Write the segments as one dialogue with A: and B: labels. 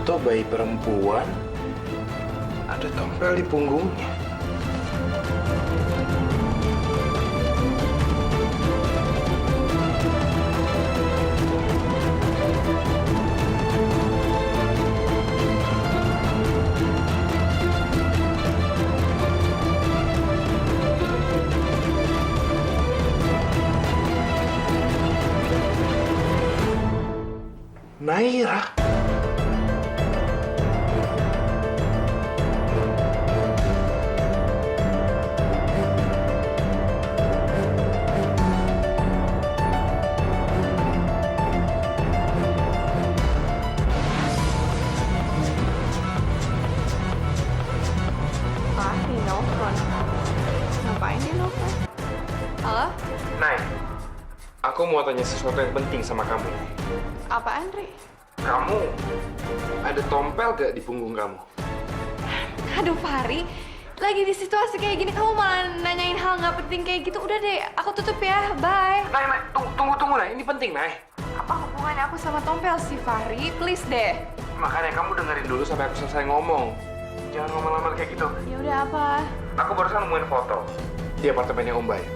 A: Foto bayi perempuan, ada tompel di punggungnya. Naira.
B: Ini nelfon. Ngapain dia nelfon? Halo?
A: Nay, aku mau tanya sesuatu yang penting sama kamu.
B: Apaan, Ri?
A: Kamu ada tompel gak di punggung kamu?
B: Aduh, Fahri. Lagi di situasi kayak gini, kamu malah nanyain hal nggak penting kayak gitu. Udah deh, aku tutup ya. Bye.
A: Nay, tunggu, Nay. Ini penting, Nay.
B: Apa hubungannya aku sama tompel sih, Fahri? Please deh.
A: Makanya kamu dengerin dulu sampai aku selesai ngomong. Jangan ngomong lama kayak gitu.
B: Ya udah apa?
A: Aku barusan nemuin foto di apartemennya Om Bayu.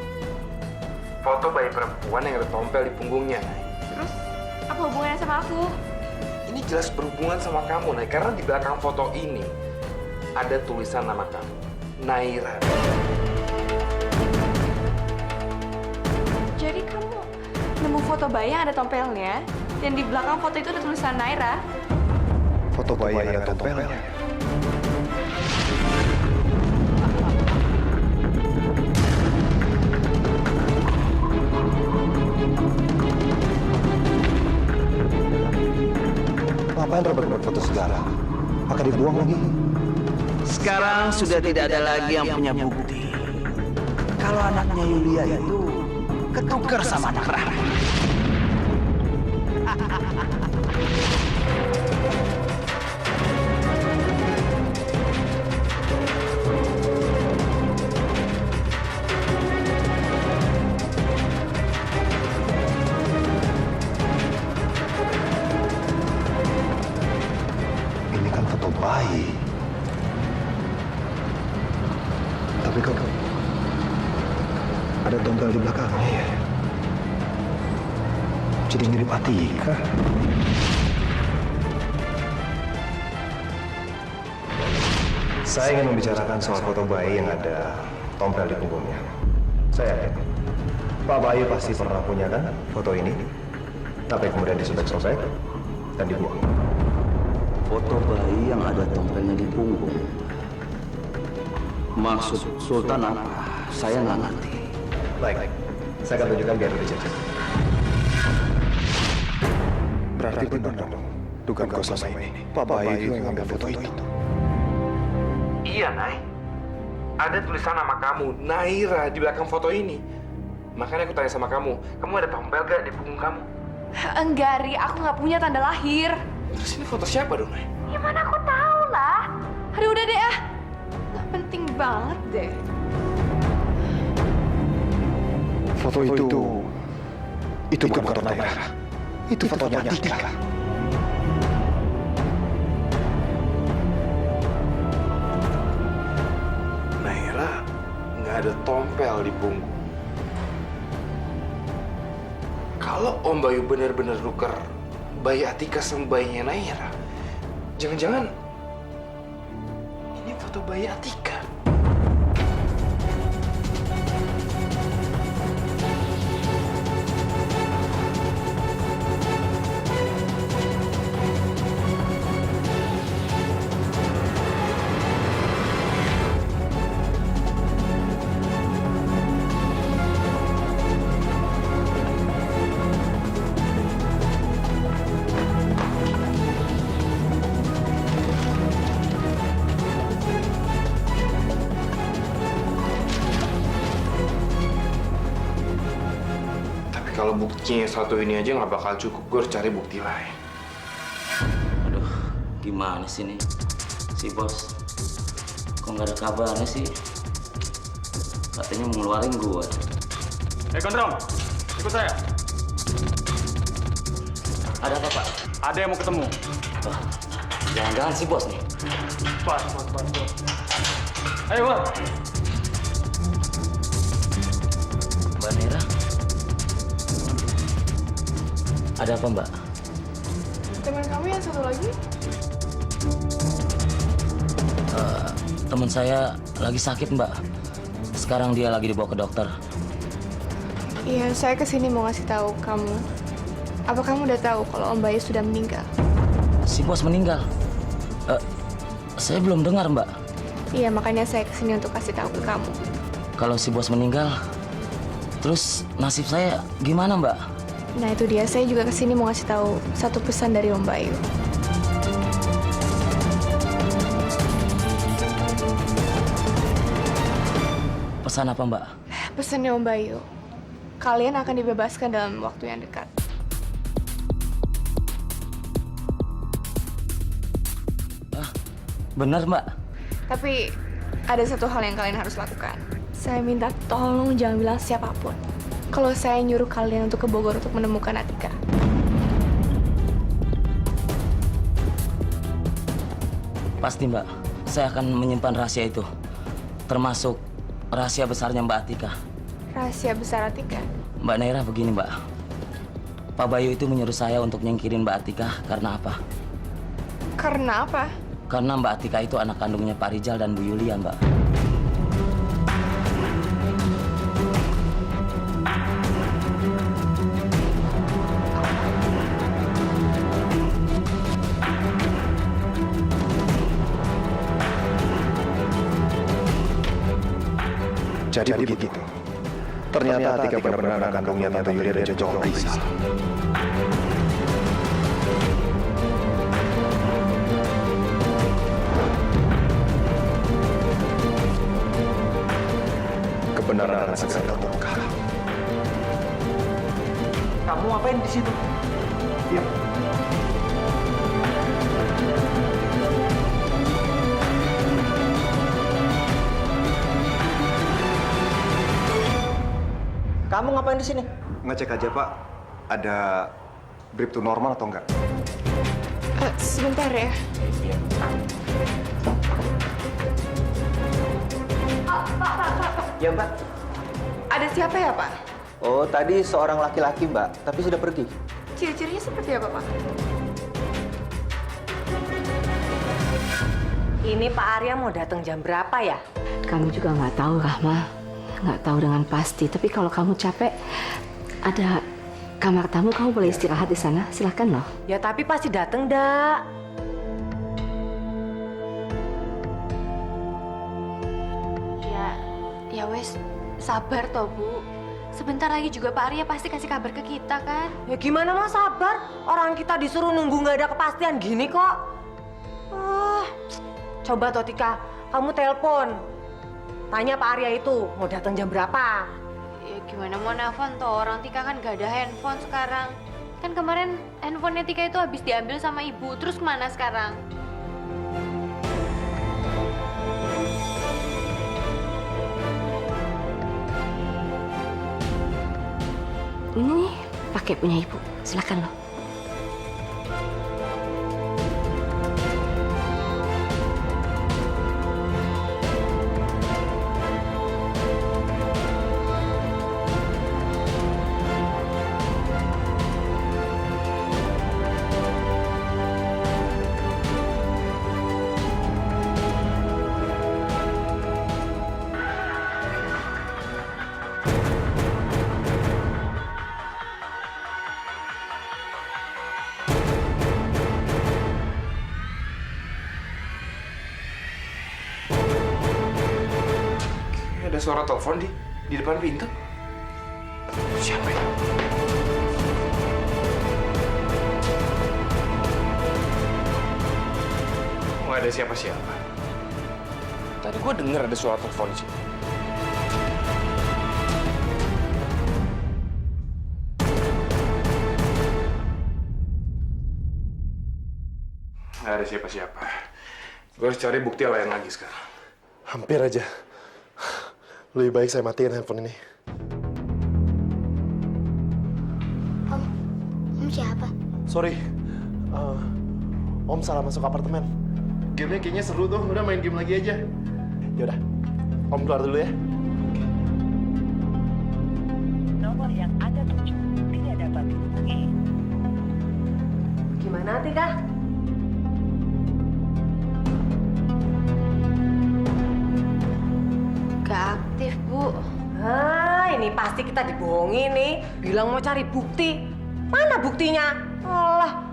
A: Foto bayi perempuan yang ada tompel di punggungnya, Nay.
B: Terus apa hubungannya sama aku?
A: Ini jelas berhubungan sama kamu, Nay. Karena di belakang foto ini ada tulisan nama kamu, Naira.
B: Jadi kamu nemu foto bayi yang ada tompelnya, dan di belakang foto itu ada tulisan Naira.
C: Foto bayi yang ada tompelnya. Ngapain Robert buat foto segala? Akan dibuang lagi?
D: Sekarang sudah tidak ada lagi yang punya bukti kalau anaknya Yulia itu ketukar sama anak Rahmat.
C: Ini kan foto bayi. Tapi kok ada tompel di belakangnya ya? Jadi mirip Atika. Saya ingin membicarakan soal foto bayi yang ada tompel di punggungnya. Saya yakin Pak Bayu pasti pernah punya kan foto ini, tapi kemudian disobek-sobek dan dibuang.
D: Foto bayi yang ada tompelnya di punggung. Maksud Sultan apa? Saya nggak ngerti.
C: Baik, saya akan tunjukkan biar lebih jelas. Berarti benar dong, dugaan kau selama ini. Pak Bayu yang ngambil foto itu.
A: Iya, Nay. Ada tulisan nama kamu, Naira, di belakang foto ini. Makanya aku tanya sama kamu ada tompel gak di punggung kamu?
B: Enggak, Ri. Aku nggak punya tanda lahir.
A: Terus ini foto siapa dong, Nay?
B: Ya mana aku tahu lah. Aduh, udah deh ah. Nggak penting banget deh.
C: Foto itu bukan foto Naira. Itu fotonya Atika.
A: Naira nggak ada tompel di punggung. Kalau Om Bayu benar-benar nuker bayi Atika sama bayinya Naira, jangan-jangan ini foto bayi Atika. Kalau buktinya satu ini aja nggak bakal cukup, gue harus cari bukti lain.
D: Aduh, gimana sih nih si bos? Kok nggak ada kabarnya sih? Katanya mau ngeluarin gue.
E: Gondrong, ikut saya.
D: Ada apa, Pak?
E: Ada yang mau ketemu.
D: Jangan-jangan si bos nih.
E: Bos. Ayo, Bos.
D: Mbak Naira. Ada apa, Mbak?
B: Teman kamu yang satu lagi?
D: Teman saya lagi sakit, Mbak. Sekarang dia lagi dibawa ke dokter.
B: Iya, saya kesini mau ngasih tahu kamu. Apa kamu udah tahu kalau Om Bayu sudah meninggal?
D: Si bos meninggal. Saya belum dengar, Mbak.
B: Iya, makanya saya kesini untuk kasih tahu ke kamu.
D: Kalau si bos meninggal, terus nasib saya gimana, Mbak?
B: Nah itu dia, saya juga kesini mau ngasih tahu satu pesan dari Om Bayu.
D: Pesan apa, Mbak?
B: Pesannya Om Bayu, kalian akan dibebaskan dalam waktu yang dekat.
D: Benar, Mbak.
B: Tapi ada satu hal yang kalian harus lakukan. Saya minta tolong jangan bilang siapapun kalau saya nyuruh kalian untuk ke Bogor untuk menemukan Atika.
D: Pasti, Mbak. Saya akan menyimpan rahasia itu. Termasuk rahasia besarnya Mbak Atika.
B: Rahasia besar Atika?
D: Mbak Naira, begini, Mbak. Pak Bayu itu menyuruh saya untuk nyingkirin Mbak Atika karena apa?
B: Karena apa?
D: Karena Mbak Atika itu anak kandungnya Pak Rijal dan Bu Yulia, Mbak.
C: Jadi begitu. Ternyata Atika benar-benar anak kandungnya Tante Yulia dan Joko Rizal. Kebenaran akan segera terungkap.
F: Kamu ngapain di situ?
C: Iya.
F: Kamu ngapain di sini?
C: Ngecek aja, Pak. Ada drip to normal atau enggak?
B: Sebentar ya.
F: Ya, Mbak.
B: Ada siapa ya, Pak?
F: Oh, tadi seorang laki-laki, Mbak, tapi sudah pergi.
B: Ciri-cirinya seperti apa, Pak?
G: Ini Pak Arya mau datang jam berapa ya?
H: Kami juga nggak tahu, Rahma. Nggak tahu dengan pasti. Tapi kalau kamu capek, ada kamar tamu, kamu boleh istirahat di sana. Silakan loh.
G: Ya tapi pasti datang, dak.
B: Ya wes, sabar toh, Bu. Sebentar lagi juga Pak Arya pasti kasih kabar ke kita kan?
G: Ya gimana mau sabar? Orang kita disuruh nunggu nggak ada kepastian gini kok. Coba toh Tika, kamu telepon. Tanya Pak Arya itu mau datang jam berapa?
B: Ya gimana mau nelfon toh, orang Tika kan gak ada handphone sekarang. Kan kemarin handphonenya Tika itu habis diambil sama ibu, terus kemana sekarang?
H: Ini nih, pakai punya ibu. Silakan loh.
A: Ada suara telepon di depan pintu. Siapa ya? Nggak ada siapa-siapa. Tadi gue dengar ada suara telepon di sini. Nggak ada siapa-siapa. Gue harus cari bukti lain lagi sekarang.
I: Hampir aja. Lebih baik saya matiin handphone ini.
J: Om siapa?
I: Sorry. Om salah masuk apartemen. Gamenya kayaknya seru tuh. Udah main game lagi aja. Yaudah, Om keluar dulu ya.
J: Nomor yang Anda tuju tidak dapat dihubungi.
G: Gimana, Tika?
H: Gak aktif, Bu.
G: Ini pasti kita dibohongi nih. Bilang mau cari bukti. Mana buktinya? Alah.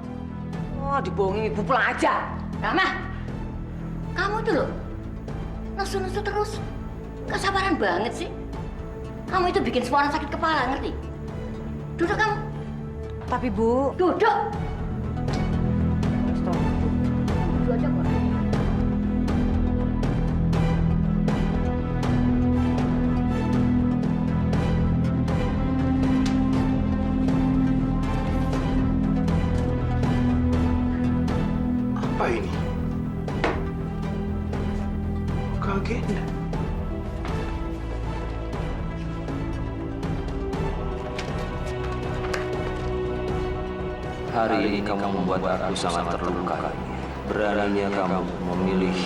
G: Oh, dibohongi. Ibu pulang aja.
H: Rama, kamu tuh loh, nesu-nesu terus. Gak sabaran banget sih. Kamu itu bikin semua orang sakit kepala, ngerti? Duduk kamu.
G: Tapi, Bu.
H: Duduk.
G: Stop.
H: Duduk aja kok.
A: Apa ini? Agenda.
D: Hari ini kamu membuat aku sangat terluka. Beraninya kamu memilih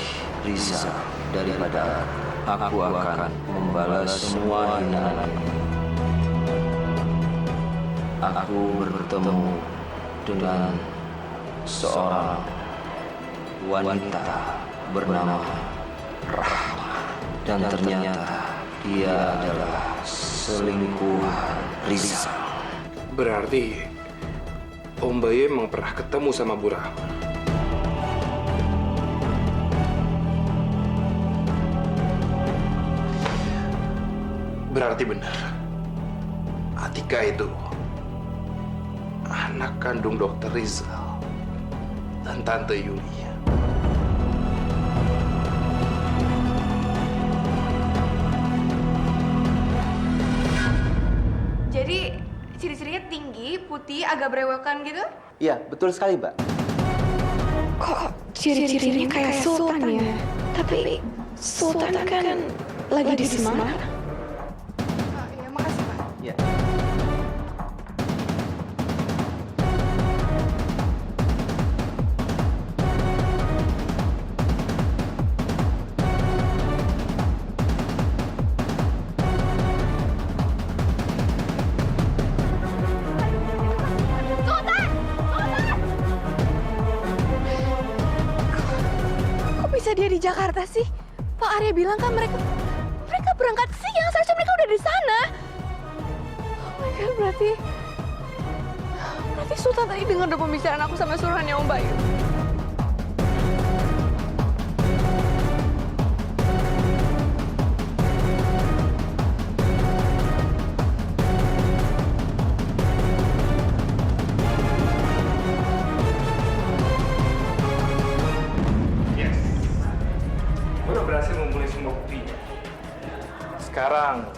D: Riza daripada aku akan membalas semua hinaan. Aku bertemu dengan seorang wanita bernama Rahma. Dan ternyata dia adalah selingkuhan Riza.
A: Berarti Om Bayu emang pernah ketemu sama Bu Rahma. Berarti benar. Atika itu anak kandung Dokter Rizal dan Tante Yulia.
B: Jadi ciri-cirinya tinggi, putih, agak berewokan gitu?
F: Iya, betul sekali, Mbak.
B: Kok ciri-cirinya kayak Sultan ya? Tapi Sultan kan lagi di Semarang. Iya, makasih, Pak.
F: Iya.
B: Kok bisa dia di Jakarta sih? Pak Arya bilang kan mereka berangkat siang, seharusnya mereka udah di sana. Oh my God, berarti Sultan tadi dengar udah pembicaraan aku sama suruhannya Om Bayu.
A: Yes. Gue udah berhasil ngumpulin semua buktinya. Sekarang,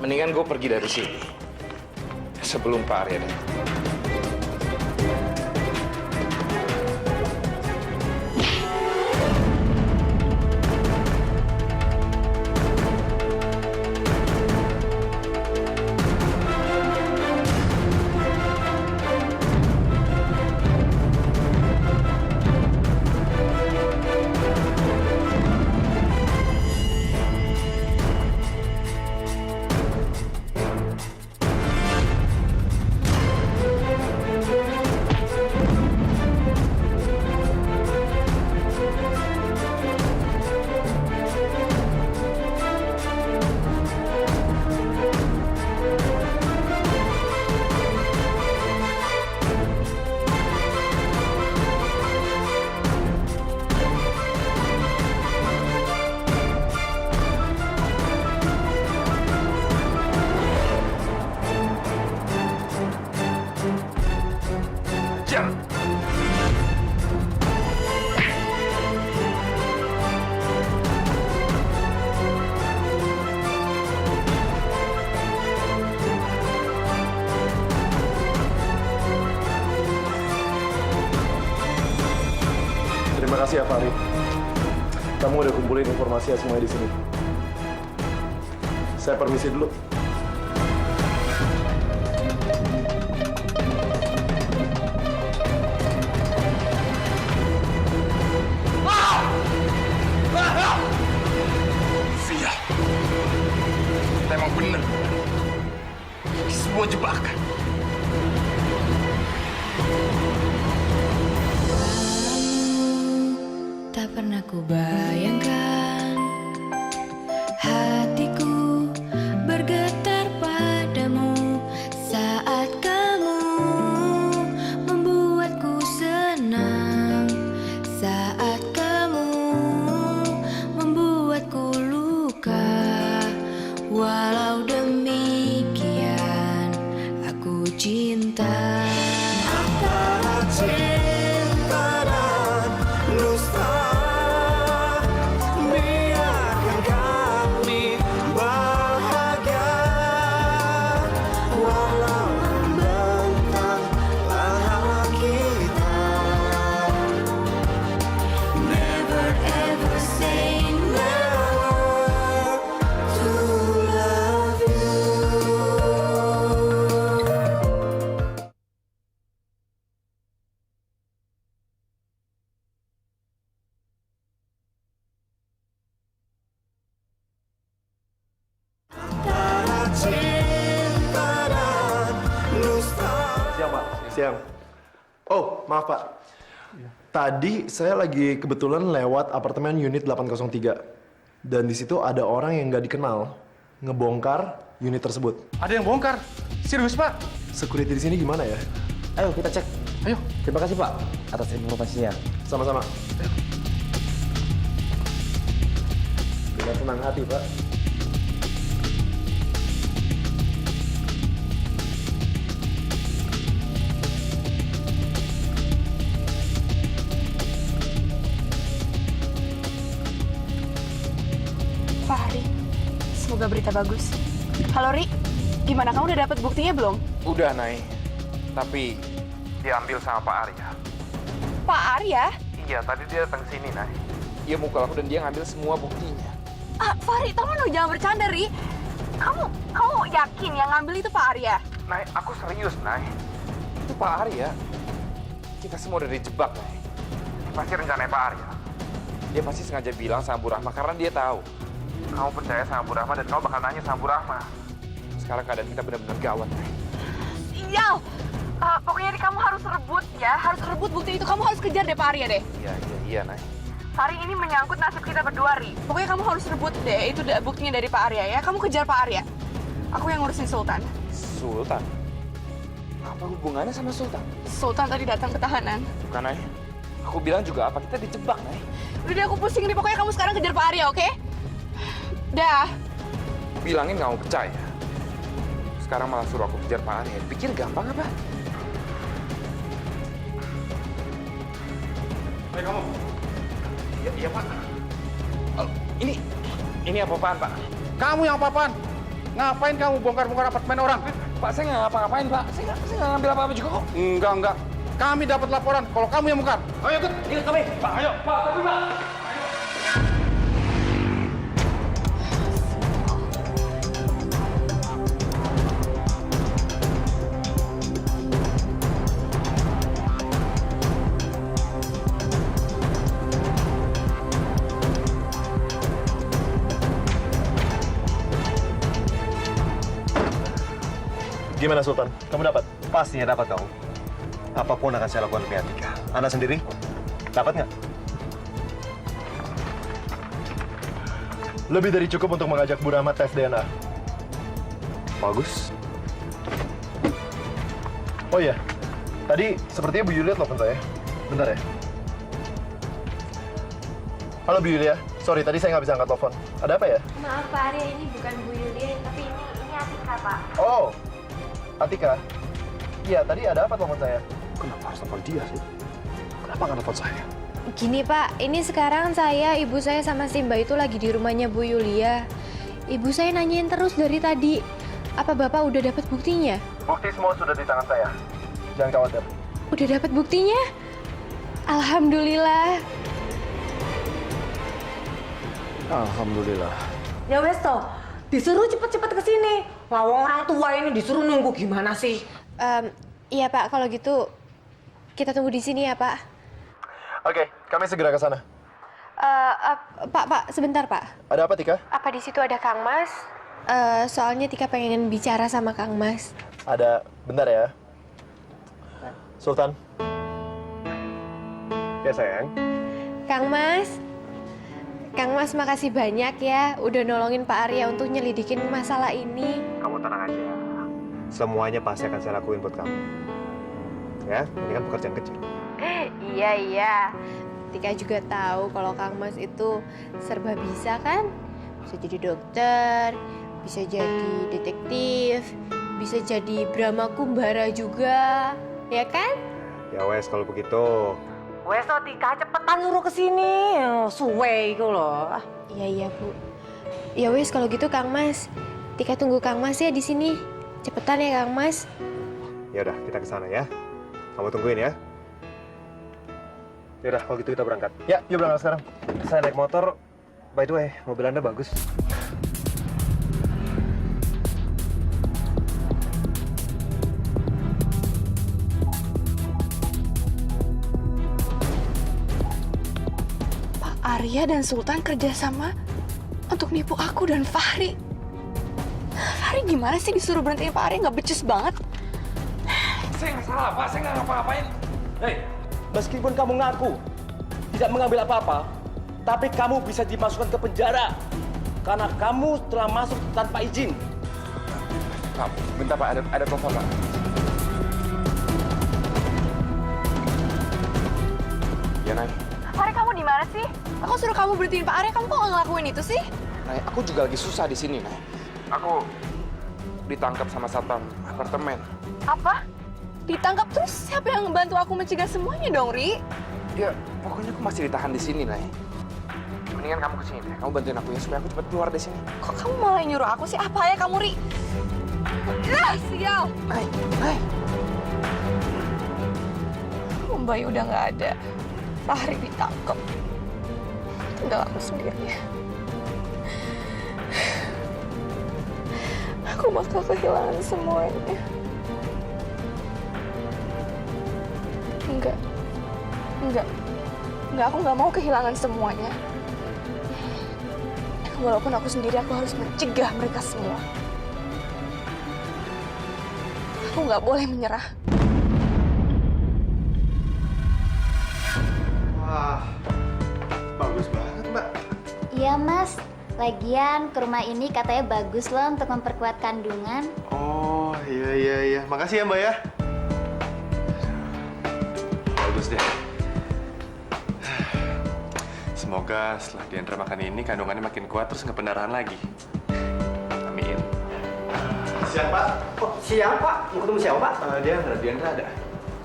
A: mendingan gue pergi dari sini. Sebelum Pak Arya datang.
I: Terima kasih ya, Farid. Kamu udah kumpulin informasi semuanya di sini. Saya permisi dulu.
B: pernah ku bayangkan hatiku bergetar padamu saat kamu membuatku senang, saat kamu membuatku luka. Walau demikian aku cinta.
C: Antara cinta dan dusta, biarkan kami bahagia. Walau membentang pahala kita,
B: Never ever say never to love you.
C: antara cinta dan dusta.
I: Siang, Pak. Siang. Oh, maaf, Pak. Tadi saya lagi kebetulan lewat apartemen unit 803. Dan di situ ada orang yang nggak dikenal ngebongkar unit tersebut.
E: Ada yang bongkar. Serius, Pak?
I: Security di sini gimana ya?
F: Ayo kita cek.
E: Ayo.
F: Terima kasih Pak atas informasinya.
I: Sama-sama. Dengan senang hati, Pak.
B: Pak Hari, semoga berita bagus. Halo Ri, gimana kamu udah dapet buktinya belum?
A: Udah, Nay. Tapi diambil sama Pak Arya.
B: Pak Arya?
A: Iya, tadi dia datang sini, Nay. Dia mukul aku dan dia ngambil semua buktinya.
B: Ah, Fahri, tolong dong jangan bercanda, Ri. Kamu yakin yang ngambil itu Pak Arya?
A: Nay, aku serius, Nay. Itu Pak Arya. Kita semua udah dijebak, Nay. Ini pasti rencananya Pak Arya. Dia pasti sengaja bilang sama Bu Rahma karena dia tahu kamu percaya sama Bu Rahma dan kamu bakal nanya sama Bu Rahma. Sekarang keadaan kita benar-benar gawat, Nay.
B: Sial! Pokoknya kamu harus rebut ya, harus rebut bukti itu. Kamu harus kejar deh Pak Arya deh.
A: Iya, Nay.
B: Fahri, ini menyangkut nasib kita berdua, Ri. Pokoknya kamu harus rebut deh, itu buktinya dari Pak Arya ya. Kamu kejar Pak Arya. Aku yang ngurusin Sultan.
A: Sultan? Apa hubungannya sama Sultan?
B: Sultan tadi datang ke tahanan.
A: Bukan, Nay. Aku bilang juga apa kita dijebak, Nay.
B: Udah deh, aku pusing nih. Pokoknya kamu sekarang kejar Pak Arya, oke? Dah.
A: Bilangin nggak mau percaya. Sekarang malah suruh aku kejar Pak Arya. Pikir gampang apa?
E: Ayo kamu.
A: Iya, Pak. Oh, ini apa-apaan, Pak?
E: Kamu yang apa-apaan? Ngapain kamu bongkar-bongkar apartemen orang?
A: Pak, saya nggak ngapa-ngapain, Pak. Saya nggak ngambil apa-apa juga kok.
E: Enggak. Kami dapat laporan kalau kamu yang bongkar. Ayo ikut kami. Pak, ayo. Pak, tapi Pak.
C: Gimana Sultan? Kamu dapat? Pastinya dapat kamu. Apapun akan saya lakukan demi Atika. Anda sendiri? Dapat nggak? Lebih dari cukup untuk mengajak Bu Rahmat tes DNA. Bagus. Oh iya, tadi sepertinya Bu Yulia telepon saya. Bentar ya. Halo Bu Yulia, sorry tadi saya nggak bisa angkat telepon. Ada apa ya?
B: Maaf Pak Arya, ini bukan Bu Yulia, tapi ini Atika, Pak.
C: Oh, Atika. Iya, tadi ada apa telepon saya? Kenapa harus telepon dia sih? Kenapa nggak telepon saya?
B: Gini Pak, ini sekarang ibu saya sama Simba itu lagi di rumahnya Bu Yulia. Ibu saya nanyain terus dari tadi, apa Bapak udah dapat buktinya?
C: Bukti semua sudah di tangan saya. Jangan khawatir.
B: Udah dapat buktinya? Alhamdulillah.
C: Alhamdulillah.
G: Ya wes toh, disuruh cepet-cepet ke sini. Lawang orang tua ini disuruh nunggu gimana sih?
B: Iya Pak, kalau gitu kita tunggu di sini ya Pak.
C: Oke, kami segera ke sana.
B: Pak, sebentar Pak.
C: Ada apa, Tika?
B: Apa di situ ada Kang Mas? Soalnya Tika pengen bicara sama Kang Mas.
C: Ada, bentar ya. Sultan. Ya sayang.
B: Kang Mas, Kang Mas makasih banyak ya udah nolongin Pak Arya untuk nyelidikin masalah ini.
C: Kamu tenang aja. Semuanya pasti akan saya lakuin buat kamu. Ya, ini kan pekerjaan kecil.
B: Iya. Tika juga tahu kalau Kang Mas itu serba bisa kan? Bisa jadi dokter, bisa jadi detektif, bisa jadi Brahma Kumbara juga, ya kan?
C: Ya wes kalau begitu.
G: Wes no Tika, cepetan nyuruh ke sini. Suwe iku loh.
B: Iya Bu. Ya wes kalau gitu Kang Mas, Tika tunggu Kang Mas ya di sini. Cepetan ya Kang Mas.
C: Ya udah, kita ke sana ya. Kamu tungguin ya. Ya udah, kalau gitu kita berangkat. Ya, yuk berangkat sekarang. Saya naik motor. By the way, mobil Anda bagus.
B: Pak Arya dan Sultan kerjasama untuk nipu aku dan Fahri. Fahri gimana sih disuruh berhentiin Pak Arya? Nggak becus banget.
A: Saya nggak salah, Pak. Saya nggak ngapa-ngapain.
F: Hei, meskipun kamu ngaku tidak mengambil apa-apa, tapi kamu bisa dimasukkan ke penjara karena kamu telah masuk tanpa izin.
A: Pak, bentar Pak. Ada telepon Pak. Ya, Nay.
B: Fahri kamu di mana sih? Aku suruh kamu berhentiin Pak Arya, kamu kok nggak ngelakuin itu sih?
A: Nay, aku juga lagi susah di sini, Nay. Aku ditangkap sama satpam apartemen.
B: Apa? Ditangkap terus siapa yang ngebantu aku mencegah semuanya dong, Ri?
A: Ya, pokoknya aku masih ditahan di sini, Nay. Mendingan kamu kesini deh. Kamu bantuin aku ya supaya aku cepat keluar dari sini.
B: Kok kamu malah nyuruh aku sih? Apa ya kamu, Ri? Ah, sial!
A: Nay.
B: Om Bayu udah nggak ada. Fahri ditangkap. Tinggal aku sendiri. Aku bakal kehilangan semuanya. Enggak, aku nggak mau kehilangan semuanya. Walaupun aku sendiri, aku harus mencegah mereka semua. Aku nggak boleh menyerah.
I: Wah, bagus banget, Mbak.
K: Iya, Mas. Lagian ke rumah ini katanya bagus loh untuk memperkuat kandungan.
I: Oh, iya. Makasih ya, Mbak ya. Bagus deh. Semoga setelah Diandra makan ini kandungannya makin kuat terus nggak pendarahan lagi. Amin. Siang, Pak.
L: Oh, siang, Pak. Mau ketemu siapa, Pak?
I: Diandra ada.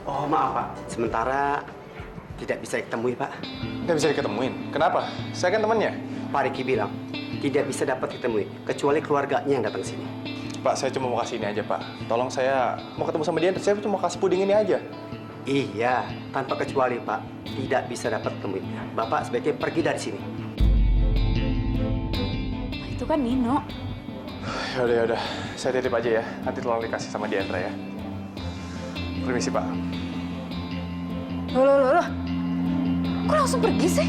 L: Oh, maaf, Pak. Sementara tidak bisa ditemui, Pak.
I: Nggak bisa diketemuin. Kenapa? Saya kan temannya.
L: Pak Riki bilang tidak bisa dapat ditemui kecuali keluarganya yang datang sini.
I: Pak, saya cuma mau kasih ini aja, Pak. Tolong, saya mau ketemu sama Diandra. Saya cuma mau kasih puding ini aja.
L: Iya, tanpa kecuali, Pak. Tidak bisa dapat ditemui. Bapak sebaiknya pergi dari sini.
B: Itu kan Nino.
I: Yaudah. Saya titip aja ya. Nanti tolong dikasih sama Diandra ya. Permisi, Pak.
B: Loh. Kok langsung pergi sih?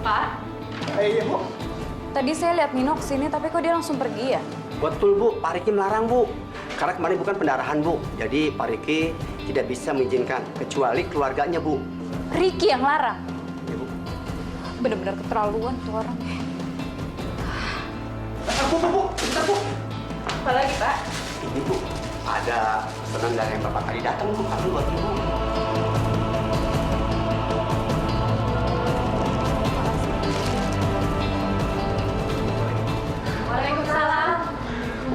H: Pak,
L: Iya, Bu.
H: tadi saya lihat Nino kesini, tapi kok dia langsung pergi ya?
L: Betul, Bu. Pak Riki melarang, Bu. Karena kemarin bukan pendarahan, Bu. Jadi Pak Riki tidak bisa mengizinkan kecuali keluarganya, Bu.
H: Ricky yang larang?
L: Iya, Bu.
H: Bener-bener keterlaluan tuh orang.
L: Bu. Bentar, Bu.
H: Apa lagi, Pak?
L: Ini, Bu. Ada pesanan dari yang Bapak tadi datang, Bu. Kamu buat Ibu.
H: Waalaikumsalam.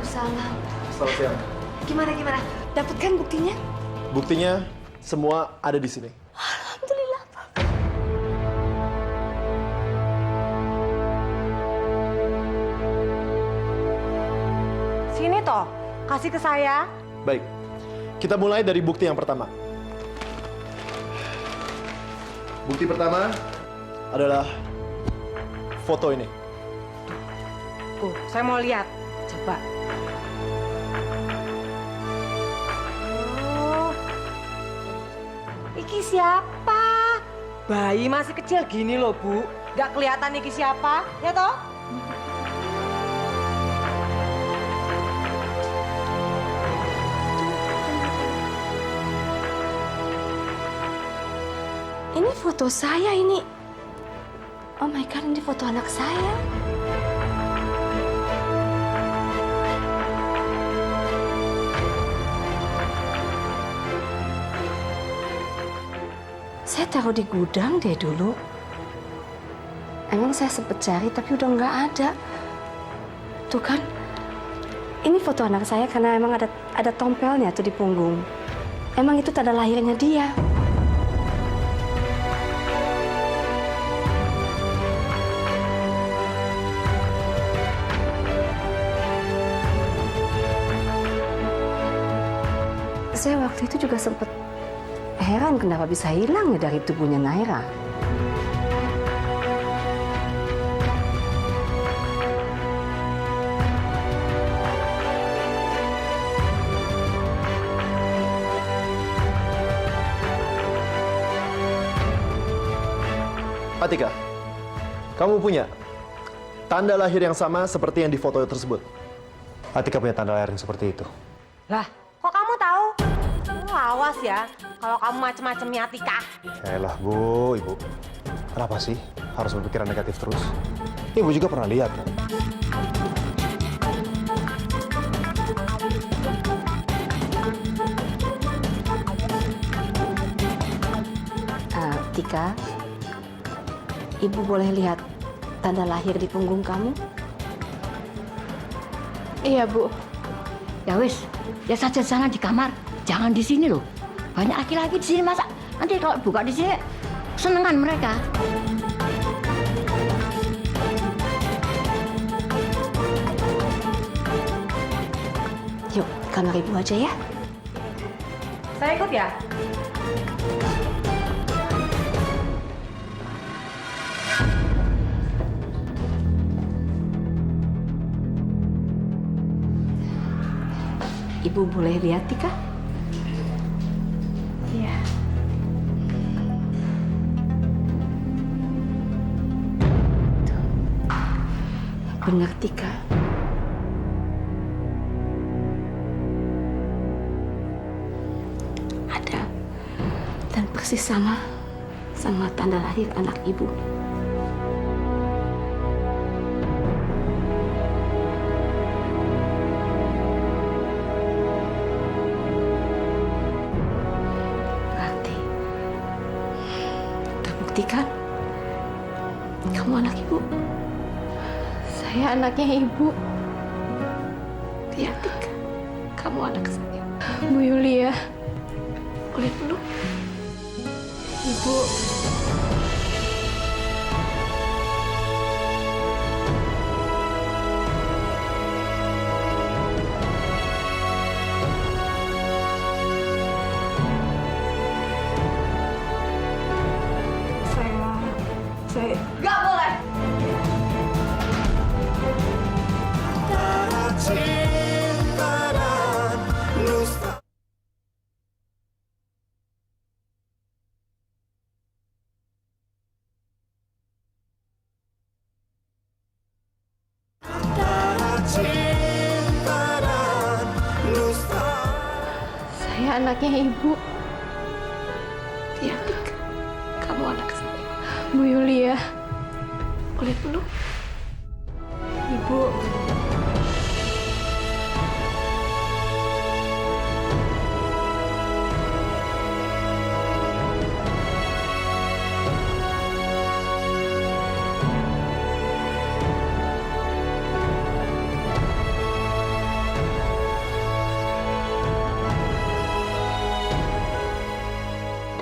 B: Salam.
I: Selamat siang.
B: Gimana? Dapatkan buktinya?
I: Buktinya semua ada di sini.
B: Alhamdulillah, Pak.
G: Sini toh, kasih ke saya.
I: Baik, kita mulai dari bukti yang pertama. Bukti pertama adalah foto ini.
G: Saya mau lihat. Coba. Oh, iki siapa? Bayi masih kecil gini loh, Bu. Gak kelihatan iki siapa, ya toh?
B: Ini foto saya ini. Oh my God, ini foto anak saya. Saya taruh di gudang deh dulu. Emang saya sempet cari tapi udah nggak ada. Tuh kan, ini foto anak saya karena emang ada tompelnya tuh di punggung. Emang itu tanda lahirnya dia. Saya waktu itu juga sempet heran kenapa bisa hilang ya dari tubuhnya Naira.
I: Atika, kamu punya tanda lahir yang sama seperti yang di foto tersebut?
C: Atika punya tanda lahir yang seperti itu.
G: Lah, kok kamu tahu? Awas ya, kalau kamu macem-macemnya Atika.
C: Yaelah, Bu, Ibu. Kenapa sih harus berpikiran negatif terus? Ibu juga pernah lihat kan?
B: Tika, Ibu boleh lihat tanda lahir di punggung kamu? Iya, Bu.
H: Ya wis, ya saja sana di kamar. Jangan di sini loh. Banyak laki-laki di sini masa. Nanti kalau buka di sini, senengan mereka.
B: Yuk, kamar Ibu aja ya.
G: Saya ikut ya?
B: Ibu boleh lihat, Tika? Iya. Tuh. Benar, Tika. Ada. Dan persis sama tanda lahir anak Ibu. Buktikan, kamu anak Ibu. Saya anaknya Ibu. Iya, Tika. Kamu anak saya. Bu Yulia, boleh peluk? Ibu.
G: Gak boleh.
B: Saya anaknya Ibu. Iya, Tika. Kamu anak saya. Bu Yulia, boleh peluk? Ibu.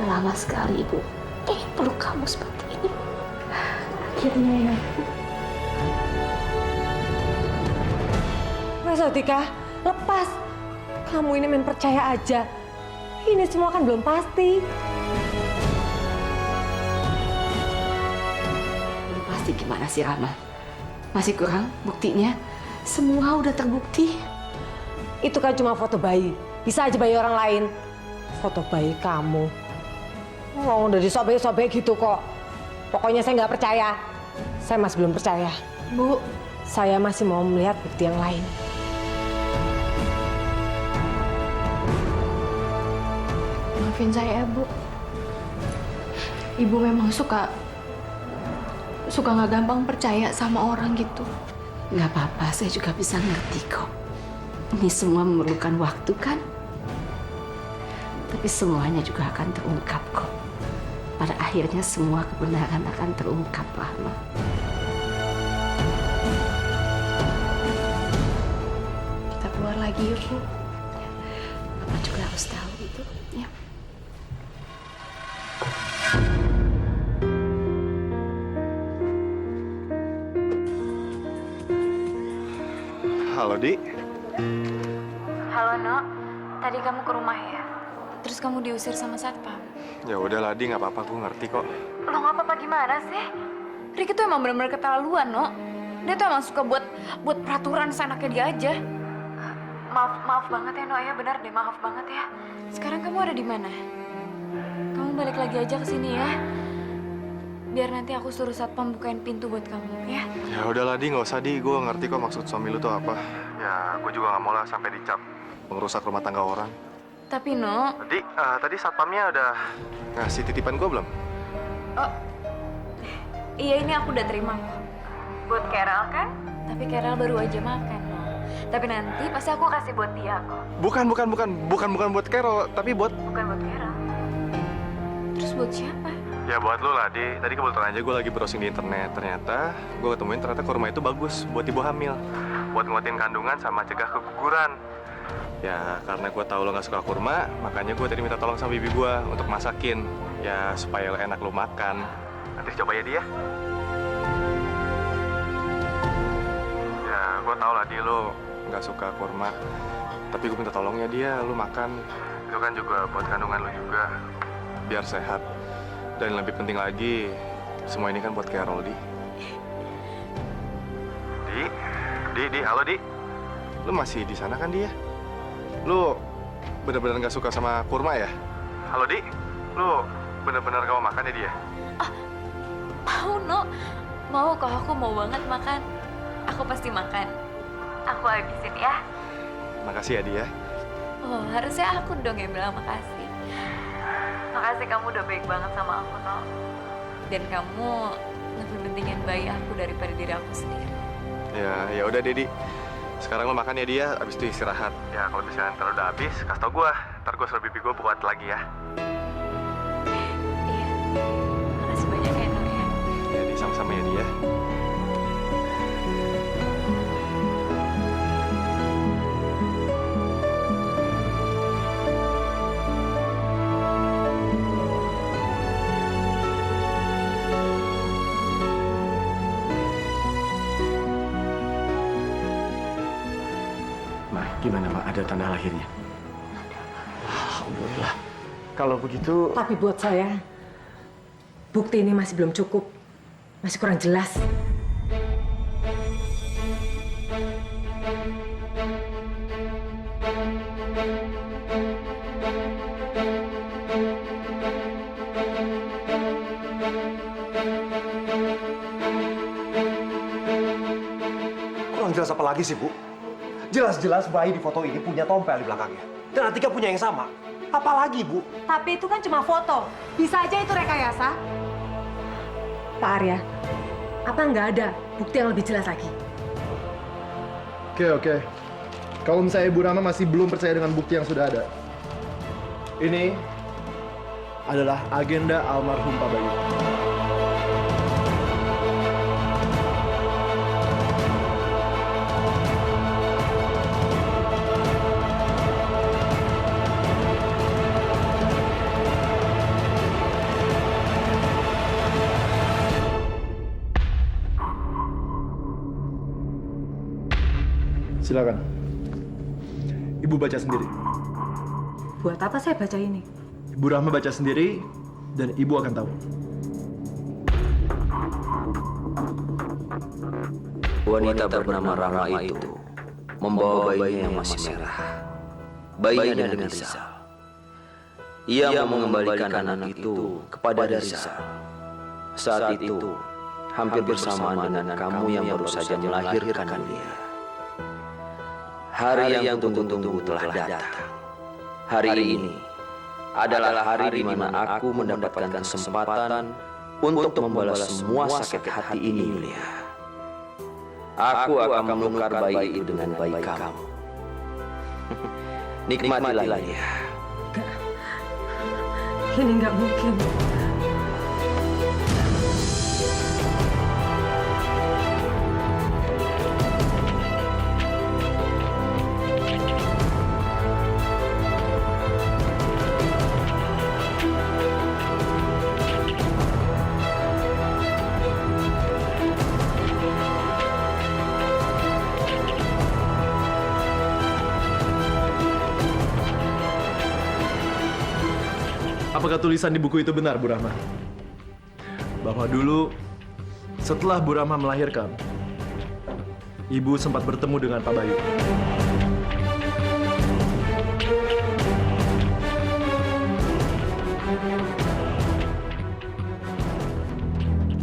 B: Udah lama sekali Ibu pengen peluk kamu seperti ini. Akhirnya ya, Bu.
G: Mas Atika, lepas. Kamu ini main percaya aja. Ini semua kan belum pasti.
B: Belum pasti gimana sih, Rama? Masih kurang buktinya? Semua udah terbukti.
G: Itu kan cuma foto bayi. Bisa aja bayi orang lain. Foto bayi kamu. Oh, udah disobek-sobek gitu kok. Pokoknya saya nggak percaya. Saya masih belum percaya.
B: Bu,
G: saya masih mau melihat bukti yang lain.
B: maafin saya, Bu. Ibu memang suka nggak gampang percaya sama orang gitu.
H: Nggak apa-apa, saya juga bisa ngerti kok. Ini semua memerlukan waktu kan? Tapi semuanya juga akan terungkap kok. Pada akhirnya semua kebenaran akan terungkap, Rahma.
B: Kita keluar lagi yuk, Bu.
H: Mama juga harus tahu itu. Ya.
I: Halo, Di.
B: Halo, Nok. Tadi kamu ke rumah ya? Terus kamu diusir sama satpam.
I: Ya udahlah, Di, nggak apa-apa, gue ngerti kok.
B: Lo nggak apa-apa gimana sih? Ricky tuh emang benar-benar keterlaluan, Nok. Dia tuh emang suka buat peraturan seenaknya dia aja. Maaf banget ya, Nok ya. Benar deh, maaf banget ya. Sekarang kamu ada di mana? Kamu balik lagi aja ke sini ya. Biar nanti aku suruh satpam bukain pintu buat kamu, ya.
I: Ya udahlah, Di, nggak usah, Di. Gue ngerti kok maksud suami lu tuh apa. Ya, gue juga nggak mau lah sampai dicap merusak rumah tangga orang.
B: Tapi, Nok.
I: Tadi satpamnya udah ngasih titipan gue belum?
B: Oh, iya ini aku udah terima kok. Buat Carol kan? Tapi Carol baru aja makan, Nok. Tapi nanti pasti aku kasih buat dia kok.
I: Bukan buat Carol, tapi buat...
B: Bukan buat Carol. Terus buat siapa?
I: Ya buat lu lah, Di. Tadi kebetulan aja gue lagi browsing di internet. Ternyata gue ketemuin ternyata kurma itu bagus buat ibu hamil. Buat nguatin kandungan sama cegah keguguran. Ya karena gue tahu lo gak suka kurma, makanya gue tadi minta tolong sama bibi gue untuk masakin. Ya supaya enak lo makan. Nanti coba ya, Di ya. Ya gue tau lah, Di, lo gak suka kurma. Tapi gue minta tolongnya dia, lo makan. Itu kan juga buat kandungan lo juga. Biar sehat. Dan lebih penting lagi, semua ini kan buat Carol, Di. Di, halo, Di. Lu masih di sana kan, Di ya? Lu bener-bener gak suka sama kurma ya? Halo, Di. Lu bener-bener gak mau makan ya, Di ya?
B: Mau, Nok. Mau kok, aku mau banget makan. Aku pasti makan. Aku habisin ya.
I: Makasih ya, Di ya.
B: Oh, harusnya aku dong yang bilang makasih. Makasih kamu udah baik banget sama aku, Nok. Dan kamu lebih pentingin bayi aku daripada diri aku sendiri.
I: Ya udah, Dedi. Sekarang lo makan ya, Dia. Abis itu istirahat. Ya kalau misalnya ntar udah habis, kasih tau gue. Ntar gue suruh bibi gue buat lagi ya.
B: Iya. Makasih banyak ya, Nok ya.
I: Ya, Di, sama-sama ya, Dia.
F: Gimana, Pak? Ada tanda lahirnya? Alhamdulillah. Kalau begitu...
G: Tapi buat saya, bukti ini masih belum cukup. Masih kurang jelas.
C: Kurang jelas apa lagi sih, Bu? Jelas-jelas bayi di foto ini punya tompel di belakangnya. Dan Atika punya yang sama. Apalagi, Bu?
G: Tapi itu kan cuma foto. Bisa aja itu rekayasa. Pak Arya, apa nggak ada bukti yang lebih jelas lagi?
I: Oke. Kalau misalnya Ibu Rama masih belum percaya dengan bukti yang sudah ada, ini adalah agenda almarhum Pak Bayu. Silakan. Ibu baca sendiri.
G: Buat apa saya baca ini?
I: Ibu Rahma baca sendiri dan Ibu akan tahu.
D: Wanita bernama Rahma itu membawa bayinya yang masih merah. Bayinya dengan Rizal. Ia mau mengembalikan anak itu kepada Rizal. Saat itu, hampir bersamaan dengan kamu yang baru saja melahirkan dia. Hari yang tunggu-tunggu telah datang. Hari ini, adalah hari di mana aku mendapatkan kesempatan untuk membalas semua sakit hati ini, Yulia. Aku akan menukar bayi itu dengan bayi kamu. Nikmatilah ya.
G: Ini nggak mungkin.
I: Apakah tulisan di buku itu benar, Bu Rahma? Bahwa dulu, setelah Bu Rahma melahirkan, Ibu sempat bertemu dengan Pak Bayu.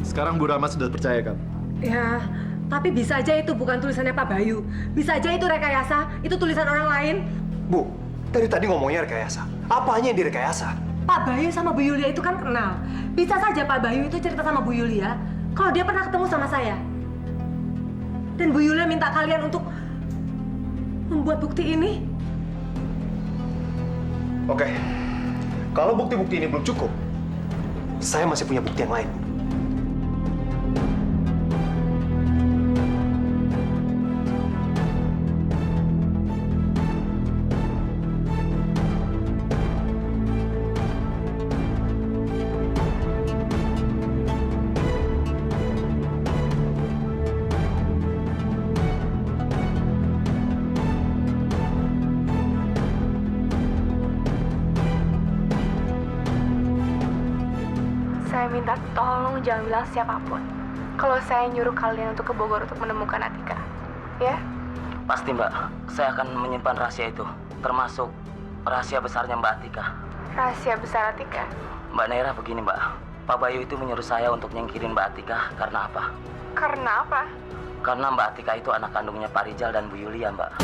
I: Sekarang Bu Rahma sudah percaya kan?
G: Ya, tapi bisa aja itu bukan tulisannya Pak Bayu. Bisa aja itu rekayasa, itu tulisan orang lain.
C: Bu, dari tadi ngomongnya rekayasa. Apanya yang direkayasa?
G: Pak Bayu sama Bu Yulia itu kan kenal. Bisa saja Pak Bayu itu cerita sama Bu Yulia kalau dia pernah ketemu sama saya. Dan Bu Yulia minta kalian untuk membuat bukti ini.
C: Oke, kalau bukti-bukti ini belum cukup, saya masih punya bukti yang lain.
B: Saya minta tolong jangan bilang siapapun kalau saya nyuruh kalian untuk ke Bogor untuk menemukan Atika. Ya?
D: Pasti Mbak, saya akan menyimpan rahasia itu, termasuk rahasia besarnya Mbak Atika.
B: Rahasia besar Atika?
D: Mbak Naira begini Mbak, Pak Bayu itu menyuruh saya untuk nyingkirin Mbak Atika karena apa?
B: Karena apa?
D: Karena Mbak Atika itu anak kandungnya Pak Rijal dan Bu Yulia, Mbak.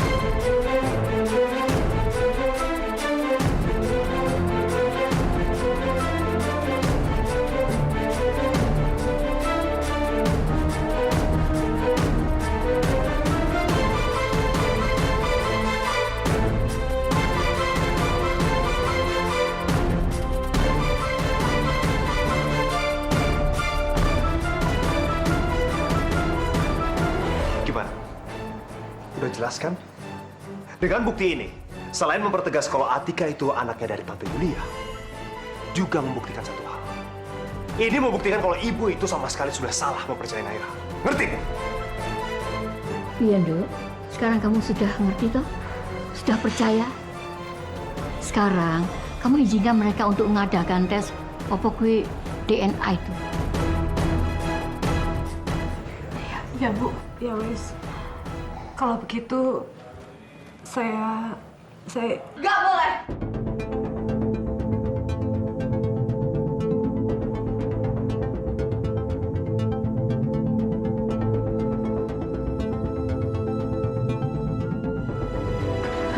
C: Gimana? Udah jelas kan? Dengan bukti ini, selain mempertegas kalau Atika itu anaknya dari Tante Yulia, juga membuktikan satu hal. Ini membuktikan kalau ibu itu sama sekali sudah salah mempercayai Naira. Ngerti?
H: Iya, Nduk. Sekarang kamu sudah ngerti toh? Sudah percaya? Sekarang kamu izinkan mereka untuk mengadakan tes opokui DNA itu.
G: Ya Bu, ya wis. Kalau begitu, saya...
B: Gak boleh!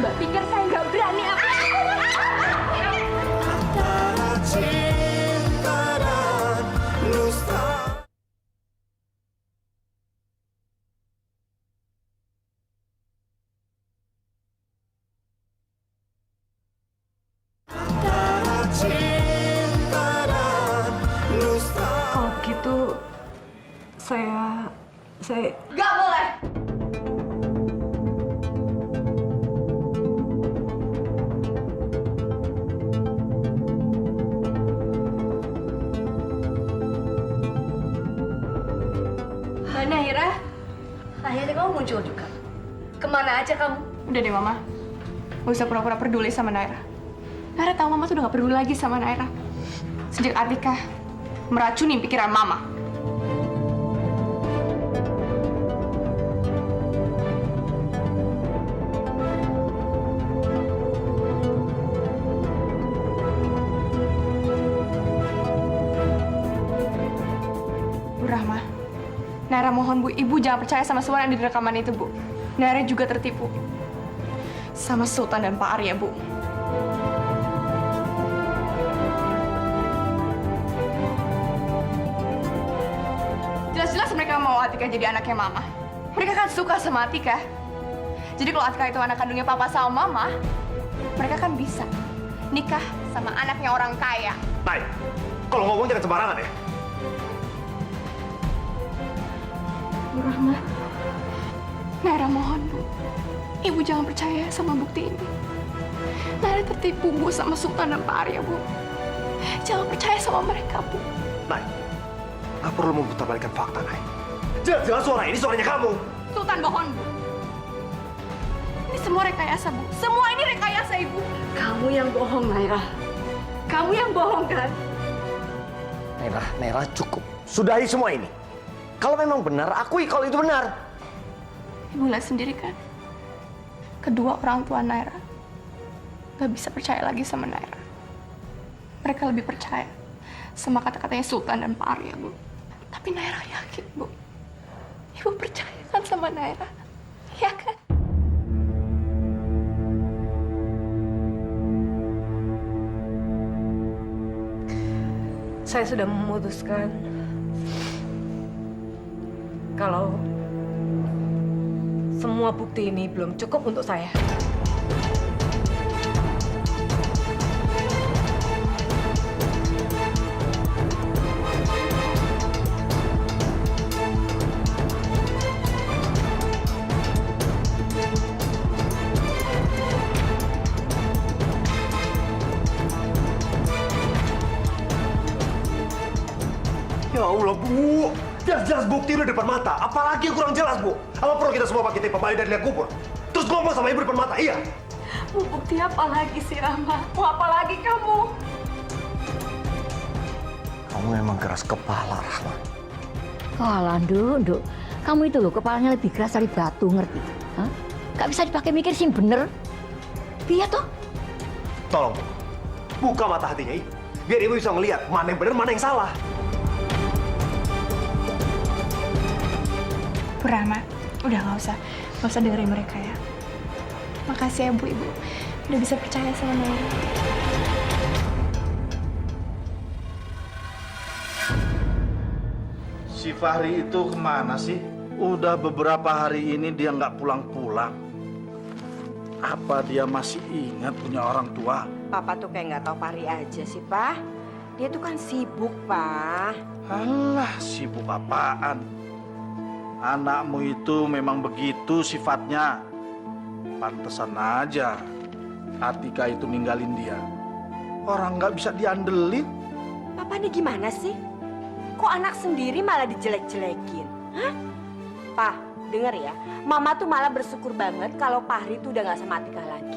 B: Mbak pikir saya nggak berani apa?
G: Kalau begitu, saya...
B: Gak boleh! Mbak Naira, akhirnya kamu muncul juga. Kemana aja kamu?
M: Udah deh Mama, gak usah pura-pura peduli sama Naira. Naira tahu Mama tuh udah gak peduli lagi sama Naira. Sejak Atika meracuni pikiran Mama. Bu Rahma, Naira mohon Bu, Ibu jangan percaya sama suara yang di rekaman itu Bu. Naira juga tertipu sama Sultan dan Pak Arya Bu. mau Atika jadi anaknya Mama. Mereka kan suka sama Atika. Jadi kalau Atika itu anak kandungnya Papa sama Mama, mereka kan bisa nikah sama anaknya orang kaya.
C: Nay, kalau ngomong jangan sembarangan ya.
M: Bu Rahmat, Naira mohon Bu, Ibu jangan percaya sama bukti ini. Naira tertipu Bu sama Sultan dan Pak Arya Bu. Jangan percaya sama mereka Bu.
C: Nay, nggak perlu memutarbalikkan fakta, Nay. Jelas-jelas suara ini suaranya kamu.
M: Sultan bohong Bu. Ini semua rekayasa Bu. Semua ini rekayasa Ibu.
H: Kamu yang bohong, Naira. Kamu yang bohong kan?
F: Naira cukup. Sudahi semua ini. Kalau memang benar, akui kalau itu benar.
M: Ibu lihat sendiri kan, kedua orang tua Naira gak bisa percaya lagi sama Naira. Mereka lebih percaya sama kata-katanya Sultan dan Pak Arya, Bu. Tapi Naira yakin, Bu. Ibu percaya kan sama Naira? Ya kan?
G: Saya sudah memutuskan kalau semua bukti ini belum cukup untuk saya.
C: Ya Allah, Bu. Jelas-jelas bukti udah depan mata. Apalagi yang kurang jelas, Bu? Apa perlu kita semua pakai Pak Bayu dan lihat kubur? Terus ngomong sama Ibu depan mata, iya?
M: Mau bukti apa lagi sih, Rama? Mau apa lagi kamu?
F: Kamu memang keras kepala, Rahma.
H: Alah, Nduk. Kamu itu loh, kepalanya lebih keras dari batu, ngerti? Hah? Gak bisa dipakai mikir sih, bener. Iya toh?
C: Tolong, Bu. Buka mata hatinya Ibu. Biar Ibu bisa ngelihat mana yang benar, mana yang salah.
M: Bu Rahma, udah nggak usah dengerin mereka ya. Makasih ya Bu, Ibu udah bisa percaya sama Naira.
E: Si Fahri itu kemana sih? Udah beberapa hari ini dia nggak pulang-pulang. Apa dia masih ingat punya orang tua?
G: Papa tuh kayak nggak tahu Fahri aja sih, Pak. Dia tuh kan sibuk, Pak.
E: Alah, sibuk apaan? Anakmu itu memang begitu sifatnya. Pantesan aja Atika itu ninggalin dia. Orang nggak bisa diandelin.
G: Papa ini gimana sih? Kok anak sendiri malah dijelek-jelekin? Hah? Pak, denger ya. Mama tuh malah bersyukur banget kalau Fahri tuh udah nggak sama Atika lagi.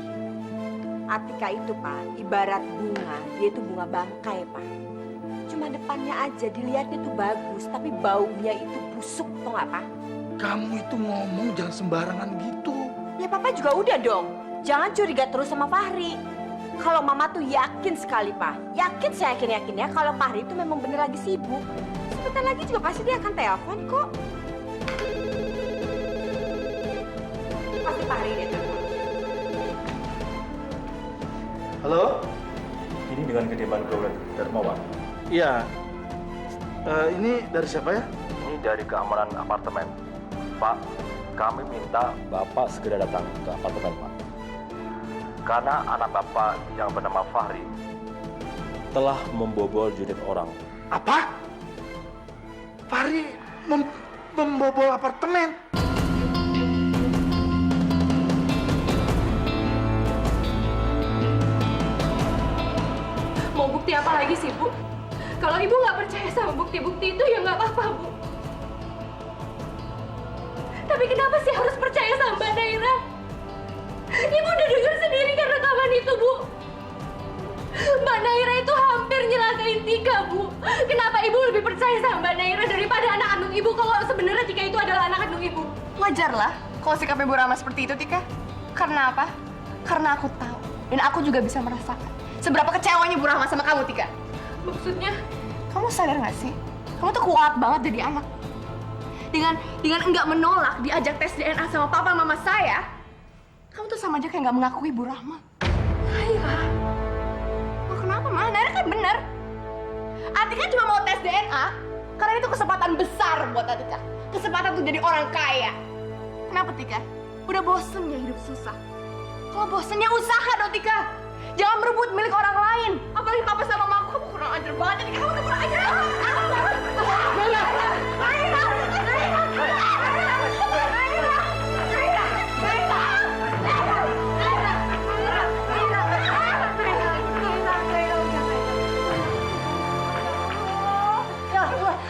G: Atika itu, Pak, ibarat bunga. Dia itu bunga bangkai, Pak. Cuma depannya aja dilihatnya tuh bagus, tapi baunya itu busuk, tau nggak, Pak?
E: Kamu itu ngomong jangan sembarangan gitu.
G: Ya Papa juga udah dong. Jangan curiga terus sama Fahri. Kalau Mama tuh yakin sekali, Pak. Yakin, saya yakin ya kalau Fahri itu memang bener lagi sibuk. Sebentar lagi juga pasti dia akan telepon kok. Pasti Fahri dia telepon.
E: Halo?
C: Ini dengan kediaman Gawat Darmawan.
E: Iya. Ini dari siapa ya?
C: Ini dari keamanan apartemen. Pak, kami minta Bapak segera datang ke apartemen, Pak. Karena anak Bapak yang bernama Fahri telah membobol unit orang.
E: Apa? Fahri membobol apartemen?
M: Mau bukti apa lagi sih, Bu? Kalau Ibu nggak percaya sama bukti-bukti itu, ya nggak apa-apa, Bu. Tapi kenapa sih harus percaya sama Mbak Naira? Ibu udah dengar sendiri kan rekaman itu, Bu. Mbak Naira itu hampir nyelakain Tika, Bu. Kenapa Ibu lebih percaya sama Mbak Naira daripada anak kandung Ibu kalau sebenarnya Tika itu adalah anak kandung Ibu? Wajarlah kalau sikap Ibu Rama seperti itu, Tika. Karena apa? Karena aku tahu dan aku juga bisa merasakan seberapa kecewanya Bu Rahma sama kamu, Tika. Maksudnya, kamu sadar nggak sih? Kamu tuh kuat banget jadi anak. Dengan enggak menolak diajak tes DNA sama papa mama saya, kamu tuh sama aja kayak nggak mengakui Bu Rahma. Naira, oh, kenapa mah? Naira kan bener. Atika cuma mau tes DNA karena itu kesempatan besar buat Atika.
B: kesempatan untuk jadi orang kaya. Kenapa, Tika? Udah bosen ya hidup susah? Kalau bosen ya usaha dong, Tika. Jangan merebut milik orang lain. Apalagi papa sama mamaku. Kamu kurang ajar banget. Tika, kamu udah kurang ajar.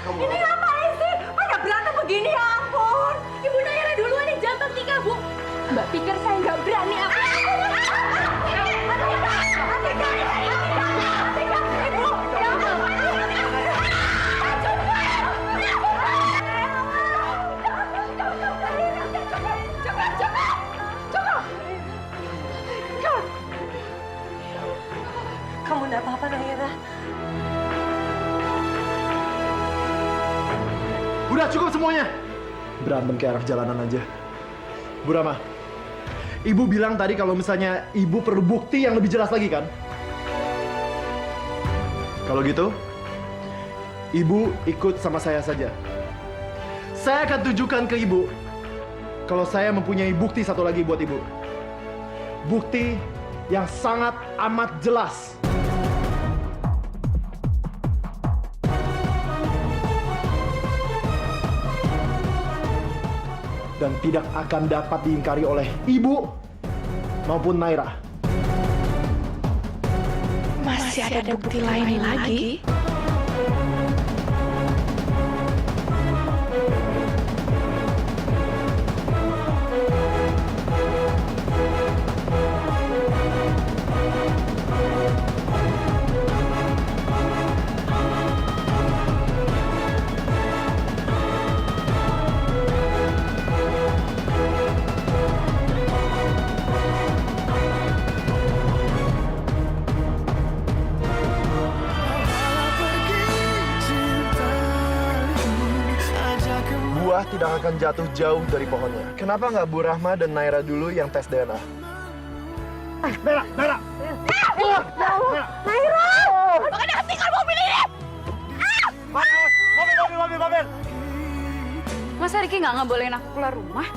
M: Ini ngapain sih? Pada berantem begini, ya ampun. Ibu Naira duluan yang jatuh, Tika, Bu. Mbak pikir saya nggak berani apa?
G: Kamu enggak apa-apa, Naira.
I: Udah cukup semuanya. Berantem kayak anak jalanan aja. Bu Rama, Ibu bilang tadi kalau misalnya Ibu perlu bukti yang lebih jelas lagi kan? Kalau gitu, Ibu ikut sama saya saja. Saya akan tunjukkan ke Ibu kalau saya mempunyai bukti satu lagi buat Ibu. Bukti yang sangat amat jelas. Dan tidak akan dapat diingkari oleh Ibu maupun Naira.
B: Masih ada bukti lain lagi?
I: Buah tidak akan jatuh jauh dari pohonnya. Kenapa nggak Bu Rahma dan Naira dulu yang tes DNA? Naira! Naira!
M: Naira! Makanya hentikan mobil ini!
E: Mobil!
M: Masa Riki nggak ngebolehin aku keluar rumah?